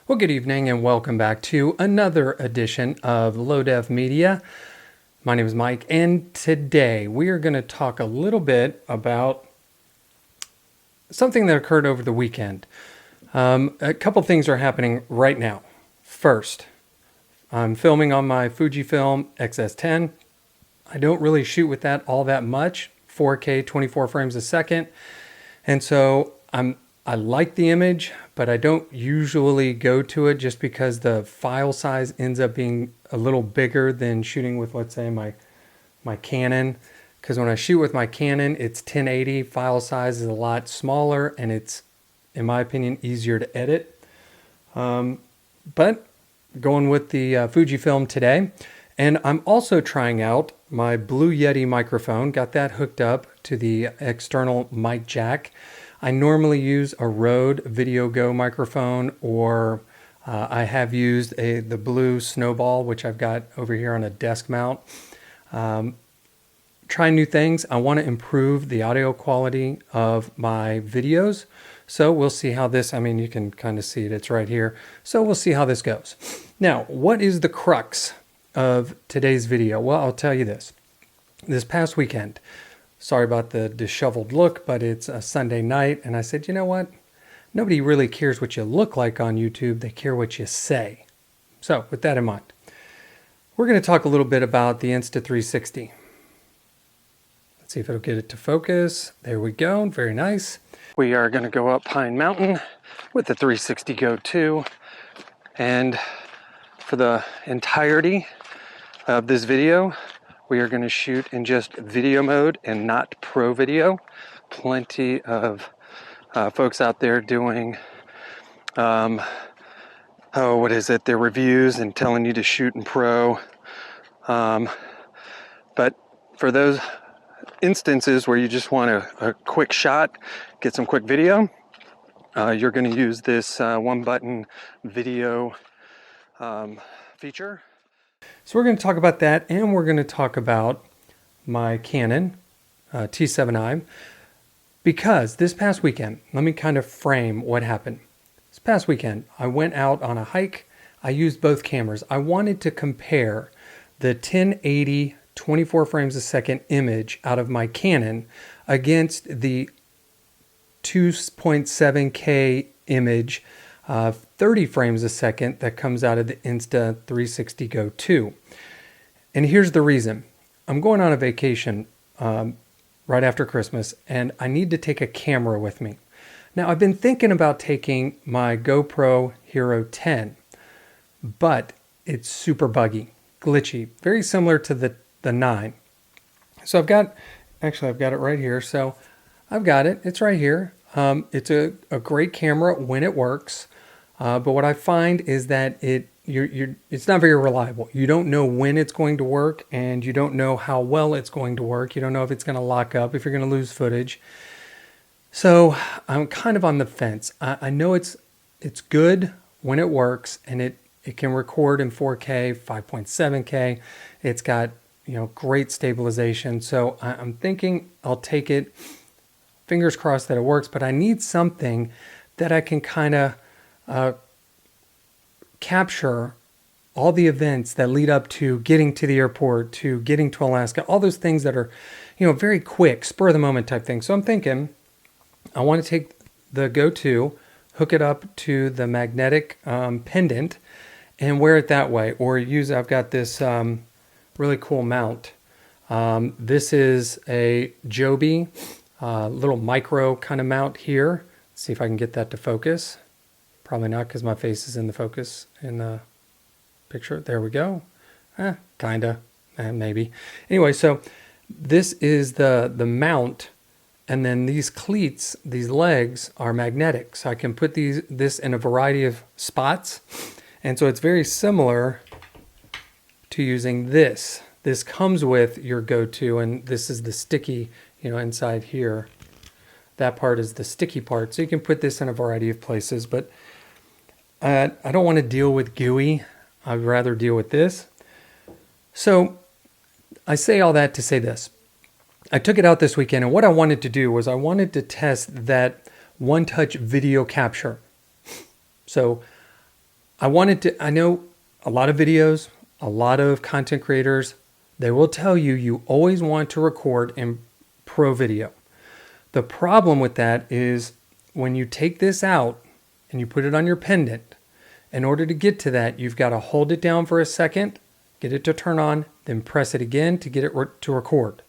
Well, good evening and welcome back to another edition of Low Def Media. My name is Mike, and today we are going to talk a little bit about something that occurred over the weekend. A couple things are happening right now. First, I'm filming on my Fujifilm XS10. I don't really shoot with that all that much, 4K, 24 frames a second, and so I like the image, but I don't usually go to it just because the file size ends up being a little bigger than shooting with, let's say, my Canon. Because when I shoot with my Canon, it's 1080, file size is a lot smaller, and it's, in my opinion, easier to edit. But going with the Fujifilm today, and I'm also trying out my Blue Yeti microphone, got that hooked up to the external mic jack. I normally use a Rode Video Go microphone, or I have used the Blue Snowball, which I've got over here on a desk mount. Try new things. I want to improve the audio quality of my videos. So we'll see how this, I mean, you can kind of see it, it's right here. So we'll see how this goes. Now, what is the crux of today's video? Well, I'll tell you this. This past weekend, sorry about the disheveled look, but it's a Sunday night, and I said, you know what? Nobody really cares what you look like on YouTube. They care what you say. So with that in mind, we're going to talk a little bit about the Insta360. Let's see if it'll get it to focus. There we go. Very nice. We are going to go up Pine Mountain with the 360 Go 2. And for the entirety of this video, we are going to shoot in just video mode and not pro video. Plenty of folks out there doing, what is it? Their reviews and telling you to shoot in pro. But for those instances where you just want a quick shot, get some quick video, you're going to use this one button video feature. So we're going to talk about that, and we're going to talk about my Canon T7i, because this past weekend, let me kind of frame what happened. This past weekend, I went out on a hike. I used both cameras. I wanted to compare the 1080 24 frames a second image out of my Canon against the 2.7K image 30 frames a second that comes out of the Insta360 Go 2. And here's the reason. I'm going on a vacation right after Christmas, and I need to take a camera with me. Now, I've been thinking about taking my GoPro Hero 10, but it's super buggy, glitchy, very similar to the 9. So I've got it right here. So I've got it. It's right here. It's a great camera when it works. But what I find is that it's not very reliable. You don't know when it's going to work, and you don't know how well it's going to work. You don't know if it's going to lock up, if you're going to lose footage. So I'm kind of on the fence. I know it's good when it works, and it can record in 4K, 5.7K. It's got, great stabilization. So I'm thinking I'll take it. Fingers crossed that it works, but I need something that I can kind of capture all the events that lead up to getting to the airport, to getting to Alaska, all those things that are, very quick, spur of the moment type things. So I'm thinking I want to take the Go 2, hook it up to the magnetic pendant, and wear it that way, or I've got this really cool mount. This is a Joby little micro kind of mount here. Let's see if I can get that to focus. Probably not, because my face is in the focus in the picture. There we go. Kinda, maybe. Anyway, so this is the mount, and then these cleats, these legs, are magnetic. So I can put this in a variety of spots, and so it's very similar to using this. This comes with your Go 2, and this is the sticky, inside here. That part is the sticky part. So you can put this in a variety of places, but I don't want to deal with GUI. I'd rather deal with this. So I say all that to say this. I took it out this weekend, and what I wanted to do was I wanted to test that one-touch video capture. So I know a lot of videos, a lot of content creators, they will tell you you always want to record in Pro Video. The problem with that is when you take this out and you put it on your pendant, in order to get to that, you've got to hold it down for a second, get it to turn on, then press it again to get it to record.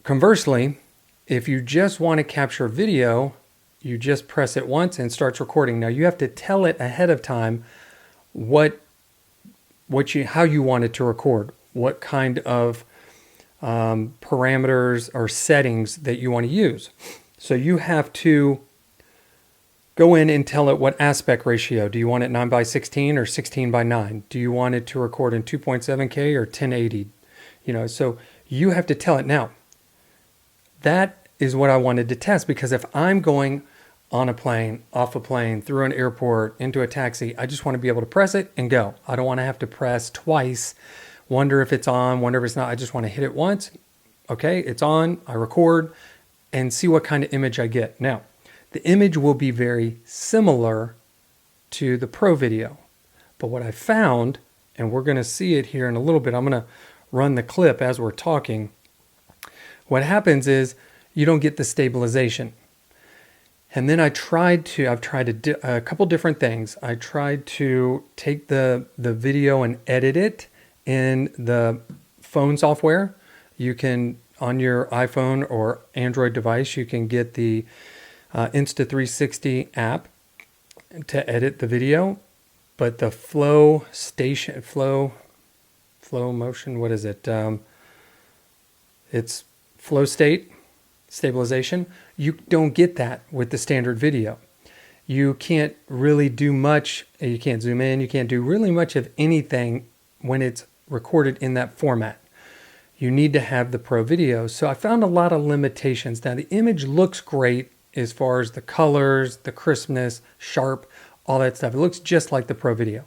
Conversely, if you just want to capture video, you just press it once and it starts recording. Now you have to tell it ahead of time how you want it to record, what kind of parameters or settings that you want to use. So you have to go in and tell it what aspect ratio. Do you want it 9:16 or 16:9? Do you want it to record in 2.7K or 1080? So you have to tell it. Now, that is what I wanted to test, because if I'm going on a plane, off a plane, through an airport, into a taxi, I just want to be able to press it and go. I don't want to have to press twice, wonder if it's on, wonder if it's not. I just want to hit it once. Okay, it's on, I record, and see what kind of image I get. Now, the image will be very similar to the Pro Video. But what I found, and we're going to see it here in a little bit, I'm going to run the clip as we're talking. What happens is you don't get the stabilization. And then I've tried a couple different things. I tried to take the video and edit it in the phone software. You can, on your iPhone or Android device, you can get the Insta360 app to edit the video, but the flow motion, what is it? It's flow state stabilization. You don't get that with the standard video. You can't really do much. You can't zoom in. You can't do really much of anything when it's recorded in that format. You need to have the Pro Video. So I found a lot of limitations. Now the image looks great as far as the colors, the crispness, sharp, all that stuff. It looks just like the Pro Video.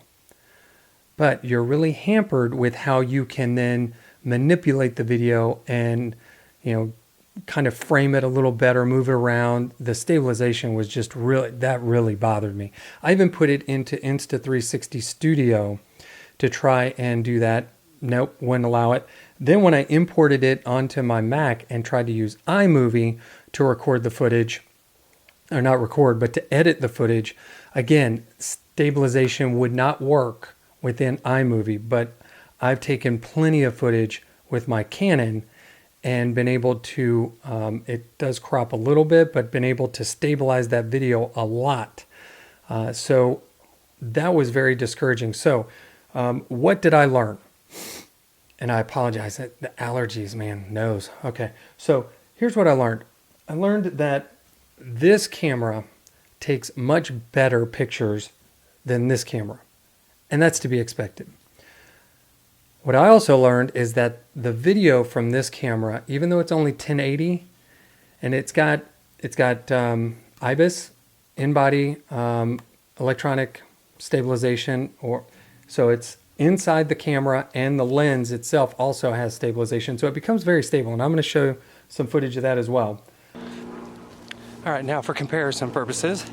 But you're really hampered with how you can then manipulate the video and, kind of frame it a little better, move it around. The stabilization was just really bothered me. I even put it into Insta360 Studio to try and do that. Nope, wouldn't allow it. Then when I imported it onto my Mac and tried to use iMovie to record the footage, or not record, but to edit the footage, again, stabilization would not work within iMovie. But I've taken plenty of footage with my Canon and been able to, it does crop a little bit, but been able to stabilize that video a lot. So that was very discouraging. So what did I learn? And I apologize, the allergies, man, nose. Okay, so here's what I learned. I learned that this camera takes much better pictures than this camera, and that's to be expected. What I also learned is that the video from this camera, even though it's only 1080, and it's got IBIS, in-body electronic stabilization, so it's inside the camera, and the lens itself also has stabilization, so it becomes very stable. And I'm going to show some footage of that as well. All right, now for comparison purposes,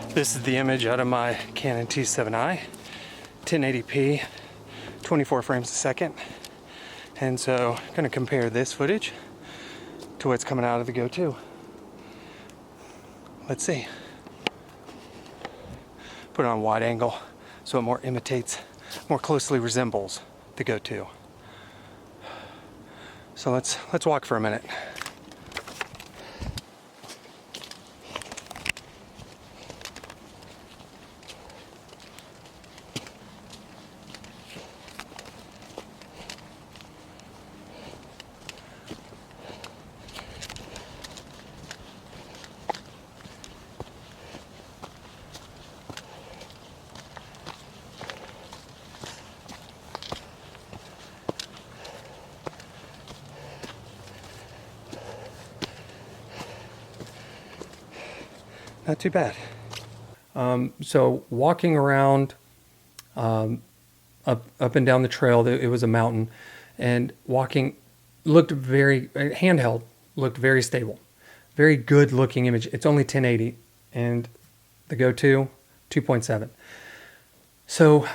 this is the image out of my Canon T7i, 1080p, 24 frames a second. And so I'm going to compare this footage to what's coming out of the Go 2. Let's see. Put it on wide angle so it more closely resembles the Go 2. So let's walk for a minute. Not too bad. So walking around up and down the trail, it was a mountain, and walking looked very, handheld, looked very stable. Very good looking image. It's only 1080, and the Go 2, 2.7. So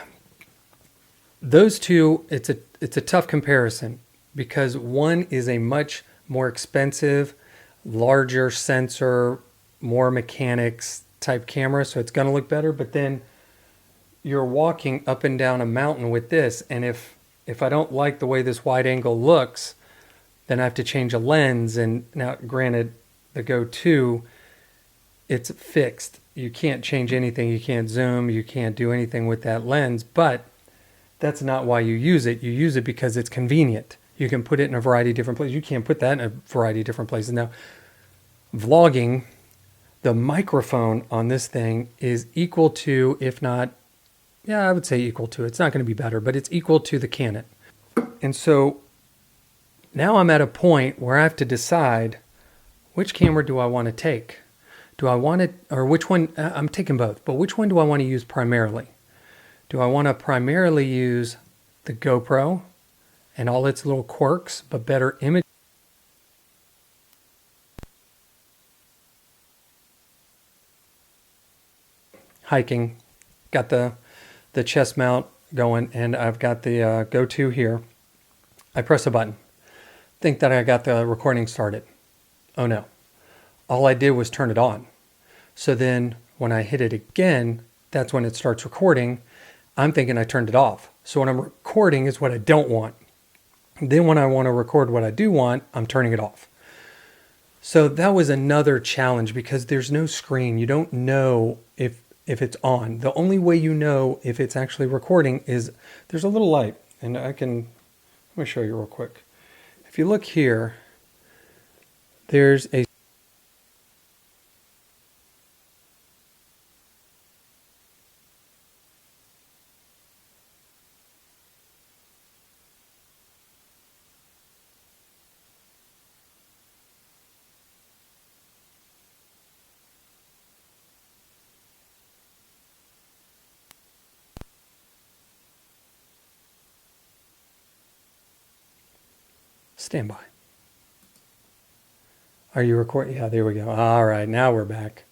those two, it's a tough comparison because one is a much more expensive, larger sensor, more mechanics type camera, so it's going to look better. But then you're walking up and down a mountain with this, and if I don't like the way this wide angle looks, then I have to change a lens. And now, granted, the Go 2, it's fixed. You can't change anything. You can't zoom. You can't do anything with that lens. But that's not why you use it. You use it because it's convenient. You can put it in a variety of different places. You can't put that in a variety of different places. Now, vlogging, the microphone on this thing is equal to, if not, yeah, I would say equal to. It's not going to be better, but it's equal to the Canon. And so now I'm at a point where I have to decide, which camera do I want to take? Do I want it, or which one? I'm taking both, but which one do I want to use primarily? Do I want to primarily use the GoPro and all its little quirks, but better image? Hiking, got the chest mount going, and I've got the Go 2 here. I press a button. Think that I got the recording started. Oh no. All I did was turn it on. So then when I hit it again, that's when it starts recording. I'm thinking I turned it off. So what I'm recording is what I don't want. Then when I want to record what I do want, I'm turning it off. So that was another challenge because there's no screen. You don't know if it's on. The only way you know if it's actually recording is there's a little light, and let me show you real quick. If you look here, there's a standby. Are you recording? Yeah, there we go. All right, now we're back.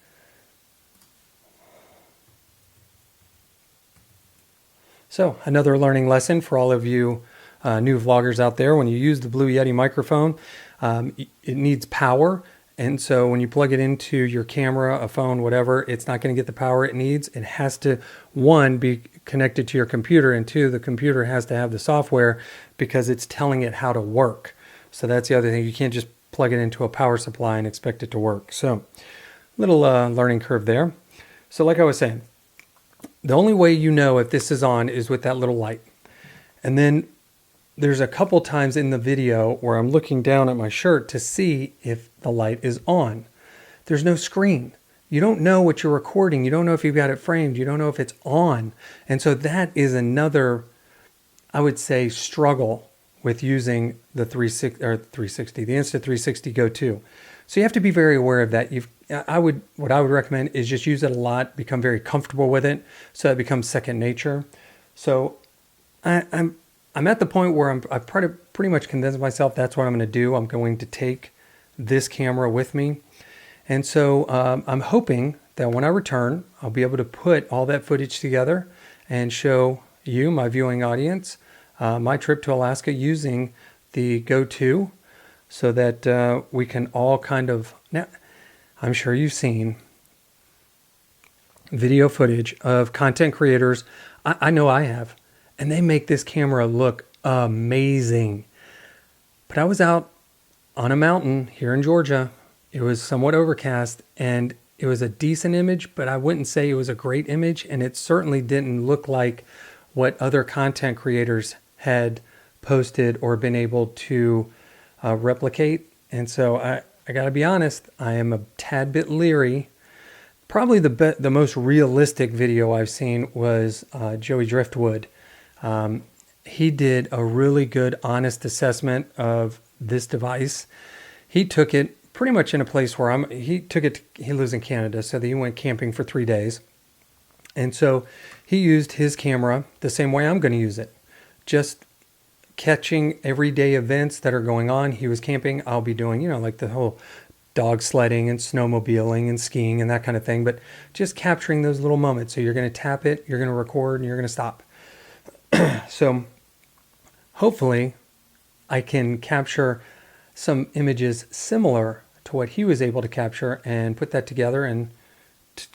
So another learning lesson for all of you new vloggers out there. When you use the Blue Yeti microphone, it needs power. And so when you plug it into your camera, a phone, whatever, it's not going to get the power it needs. It has to, one, be connected to your computer, and two, the computer has to have the software because it's telling it how to work. So that's the other thing. You can't just plug it into a power supply and expect it to work. So little learning curve there. So like I was saying, the only way you know if this is on is with that little light. And then there's a couple times in the video where I'm looking down at my shirt to see if the light is on. There's no screen. You don't know what you're recording. You don't know if you've got it framed. You don't know if it's on. And so that is another, I would say, struggle with using the 360, the Insta360 Go 2. So you have to be very aware of that. What I would recommend is just use it a lot, become very comfortable with it, so it becomes second nature. So I'm at the point where I've pretty much convinced myself that's what I'm going to do. I'm going to take this camera with me. And so I'm hoping that when I return, I'll be able to put all that footage together and show you, my viewing audience, my trip to Alaska using the Go 2 so that we can all kind of, now I'm sure you've seen video footage of content creators. I know I have, and they make this camera look amazing. But I was out on a mountain here in Georgia. It was somewhat overcast, and it was a decent image, but I wouldn't say it was a great image, and it certainly didn't look like what other content creators had posted or been able to replicate. And so I got to be honest, I am a tad bit leery. Probably the most realistic video I've seen was Joey Driftwood. He did a really good, honest assessment of this device. He took it pretty much in a place where he lives in Canada, so he went camping for 3 days. And so he used his camera the same way I'm going to use it. Just catching everyday events that are going on. He was camping. I'll be doing, like the whole dog sledding and snowmobiling and skiing and that kind of thing, but just capturing those little moments. So you're going to tap it, you're going to record, and you're going to stop. So hopefully I can capture some images similar to what he was able to capture and put that together, and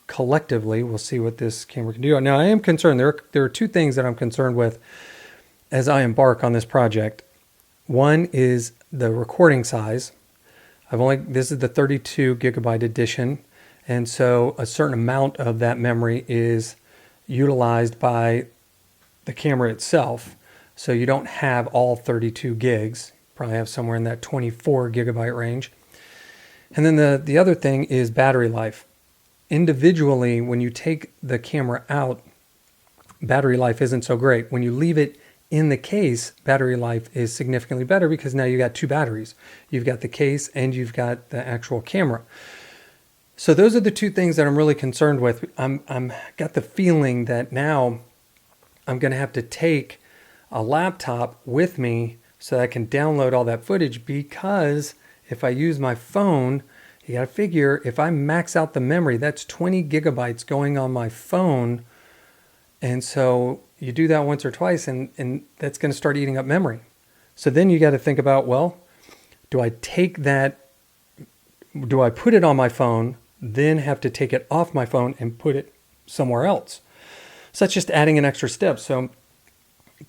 collectively we'll see what this camera can do. Now I am concerned. There are two things that I'm concerned with as I embark on this project. One is the recording size. This is the 32 gigabyte edition, and so a certain amount of that memory is utilized by the camera itself. So you don't have all 32 gigs. Probably have somewhere in that 24 gigabyte range. And then the other thing is battery life. Individually, when you take the camera out, battery life isn't so great. When you leave it in the case, battery life is significantly better because now you got two batteries. You've got the case and you've got the actual camera. So those are the two things that I'm really concerned with. I'm got the feeling that now I'm going to have to take a laptop with me so that I can download all that footage, because if I use my phone, you got to figure if I max out the memory, that's 20 gigabytes going on my phone. And so you do that once or twice and that's going to start eating up memory. So then you got to think about, well, do I put it on my phone, then have to take it off my phone and put it somewhere else? So that's just adding an extra step. So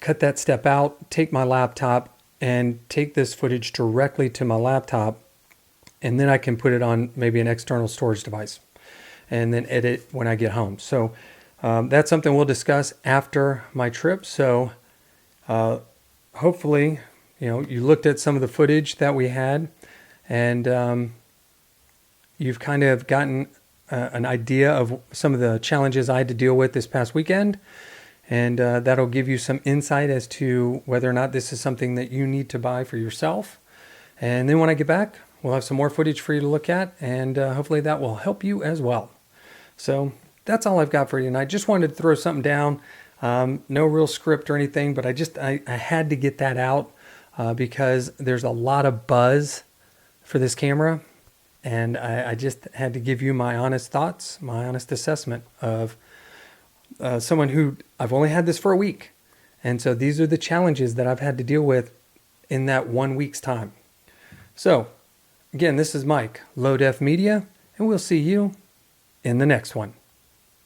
cut that step out, take my laptop and take this footage directly to my laptop, and then I can put it on maybe an external storage device and then edit when I get home. So that's something we'll discuss after my trip. So hopefully, you looked at some of the footage that we had, and you've kind of gotten an idea of some of the challenges I had to deal with this past weekend. And that'll give you some insight as to whether or not this is something that you need to buy for yourself. And then when I get back, we'll have some more footage for you to look at, and hopefully that will help you as well. So that's all I've got for you tonight. Just wanted to throw something down. No real script or anything, but I had to get that out because there's a lot of buzz for this camera. And I just had to give you my honest thoughts, my honest assessment of someone who I've only had this for a week. And so these are the challenges that I've had to deal with in that 1 week's time. So again, this is Mike, Low Def Media, and we'll see you in the next one.